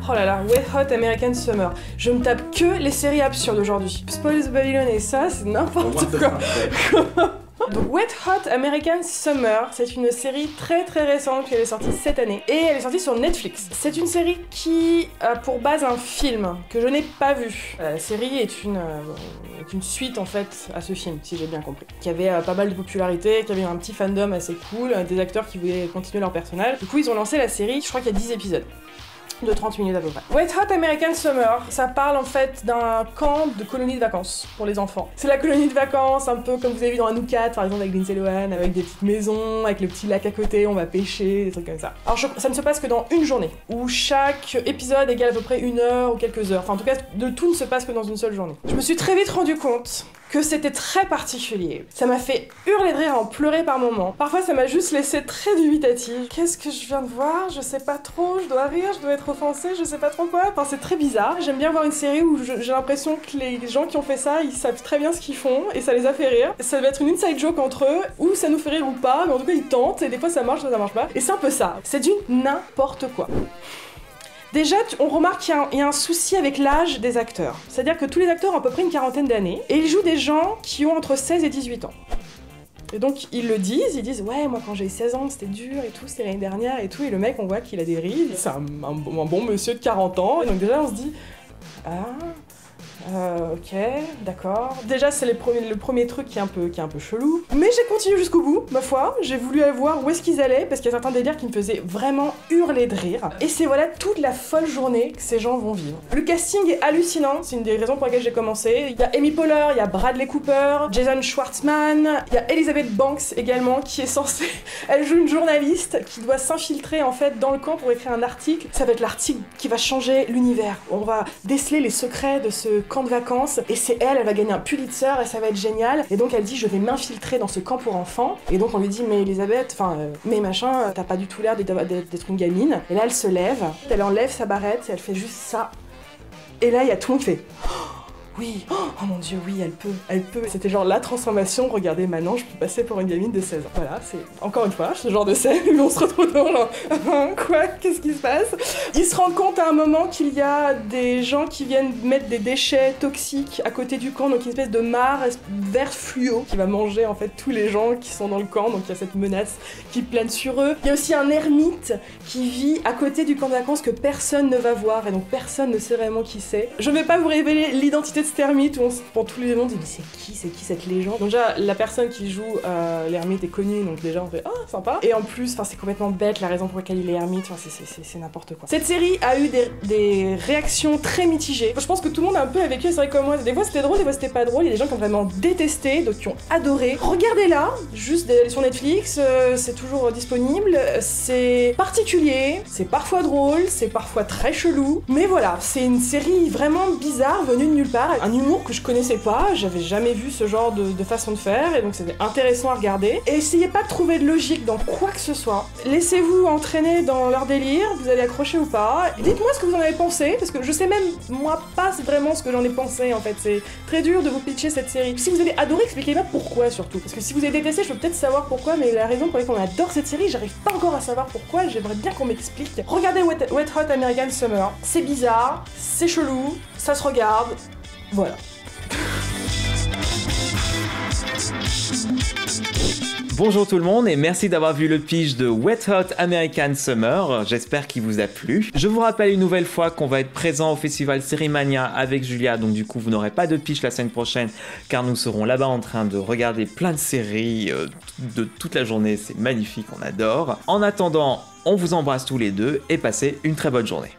Oh là là, Wet Hot American Summer. Je me tape que les séries absurdes aujourd'hui. Spoils Babylon et ça, c'est n'importe quoi. Donc Wet Hot American Summer, c'est une série très récente qui est sortie cette année et elle est sortie sur Netflix. C'est une série qui a pour base un film que je n'ai pas vu. La série est une suite en fait à ce film, si j'ai bien compris. Qui avait pas mal de popularité, qui avait un petit fandom assez cool, des acteurs qui voulaient continuer leur personnage. Du coup ils ont lancé la série, je crois qu'il y a 10 épisodes. De 30 minutes à peu près. Wet Hot American Summer, ça parle en fait d'un camp de colonie de vacances pour les enfants. C'est la colonie de vacances, un peu comme vous avez vu dans Anoukat, par exemple avec Lindsay Lohan, avec des petites maisons, avec le petit lac à côté, on va pêcher, des trucs comme ça. Alors ça ne se passe que dans une journée, où chaque épisode égale à peu près 1 heure ou quelques heures. Enfin en tout cas, tout ne se passe que dans une seule journée. Je me suis très vite rendu compte que c'était très particulier. Ça m'a fait hurler de rire, en pleurer par moments. Parfois, ça m'a juste laissé très dubitative. Qu'est-ce que je viens de voir? Je sais pas trop, je dois rire, je dois être offensée, je sais pas trop quoi. Enfin, c'est très bizarre. J'aime bien voir une série où j'ai l'impression que les gens qui ont fait ça, ils savent très bien ce qu'ils font, et ça les a fait rire. Ça va être une inside joke entre eux, ou ça nous fait rire ou pas, mais en tout cas, ils tentent, et des fois ça marche, ça marche pas. Et c'est un peu ça. C'est du n'importe quoi. Déjà, on remarque qu'il y a un souci avec l'âge des acteurs. C'est-à-dire que tous les acteurs ont à peu près une quarantaine d'années, et ils jouent des gens qui ont entre 16 et 18 ans. Et donc, ils le disent, ils disent « Ouais, moi quand j'ai 16 ans, c'était dur et tout, c'était l'année dernière et tout » et le mec, on voit qu'il a des rides, c'est un bon monsieur de 40 ans, et donc déjà on se dit « Ah... ok, d'accord. » Déjà, c'est le premier truc qui est un peu chelou. Mais j'ai continué jusqu'au bout, ma foi. J'ai voulu aller voir où est-ce qu'ils allaient, parce qu'il y a certains délires qui me faisaient vraiment hurler de rire. Et c'est voilà toute la folle journée que ces gens vont vivre. Le casting est hallucinant, c'est une des raisons pour lesquelles j'ai commencé. Il y a Amy Poehler, il y a Bradley Cooper, Jason Schwartzman, il y a Elizabeth Banks également, qui est censée... Elle joue une journaliste qui doit s'infiltrer en fait dans le camp pour écrire un article. Ça va être l'article qui va changer l'univers. On va déceler les secrets de ce camp de vacances, et c'est elle va gagner un Pulitzer et ça va être génial. Et donc elle dit « Je vais m'infiltrer dans ce camp pour enfants ». Et donc on lui dit « Mais Elisabeth, mais machin, t'as pas du tout l'air d'être une gamine ». Et là elle se lève, elle enlève sa barrette et elle fait juste ça. Et là il y a tout le monde qui fait « Oui, oh mon dieu, oui, elle peut. » C'était genre la transformation, regardez, maintenant je peux passer pour une gamine de 16 ans. Voilà, c'est encore une fois ce genre de scène où on se retrouve dans genre, quoi, qu'est-ce qui se passe? Ils se rendent compte à un moment qu'il y a des gens qui viennent mettre des déchets toxiques à côté du camp, donc une espèce de mare vert fluo qui va manger en fait tous les gens qui sont dans le camp, donc il y a cette menace qui plane sur eux. Il y a aussi un ermite qui vit à côté du camp de vacances que personne ne va voir, et donc personne ne sait vraiment qui c'est. Je vais pas vous révéler l'identité de cet ermite où pour tous les gens on dit « Mais c'est qui cette légende ?» Donc déjà, la personne qui joue l'ermite est connue, donc déjà on fait « Ah, sympa !» Et en plus, c'est complètement bête la raison pour laquelle il est ermite, c'est n'importe quoi. Cette série a eu des réactions très mitigées. Je pense que tout le monde a un peu vécu, c'est vrai comme moi, des fois c'était drôle, des fois c'était pas drôle, il y a des gens qui ont vraiment détesté, d'autres qui ont adoré. Regardez-la, juste sur Netflix, c'est toujours disponible, c'est particulier, c'est parfois drôle, c'est parfois très chelou, mais voilà, c'est une série vraiment bizarre, venue de nulle part, un humour que je connaissais pas, j'avais jamais vu ce genre de façon de faire, et donc c'était intéressant à regarder. Et essayez pas de trouver de logique dans quoi que ce soit, laissez-vous entraîner dans leur délire, vous allez accrocher ou pas. Dites-moi ce que vous en avez pensé, parce que je sais même, moi, pas vraiment ce que j'en ai pensé en fait, c'est très dur de vous pitcher cette série. Si vous avez adoré, expliquez-moi pourquoi surtout, parce que si vous avez détesté, je peux peut-être savoir pourquoi, mais la raison pour laquelle on adore cette série, j'arrive pas encore à savoir pourquoi, j'aimerais bien qu'on m'explique. Regardez Wet Hot American Summer, c'est bizarre, c'est chelou, ça se regarde, voilà. Bonjour tout le monde et merci d'avoir vu le pitch de Wet Hot American Summer, j'espère qu'il vous a plu. Je vous rappelle une nouvelle fois qu'on va être présent au festival Sérimania avec Julia, donc du coup vous n'aurez pas de pitch la semaine prochaine car nous serons là-bas en train de regarder plein de séries de toute la journée, c'est magnifique, on adore. En attendant, on vous embrasse tous les deux et passez une très bonne journée.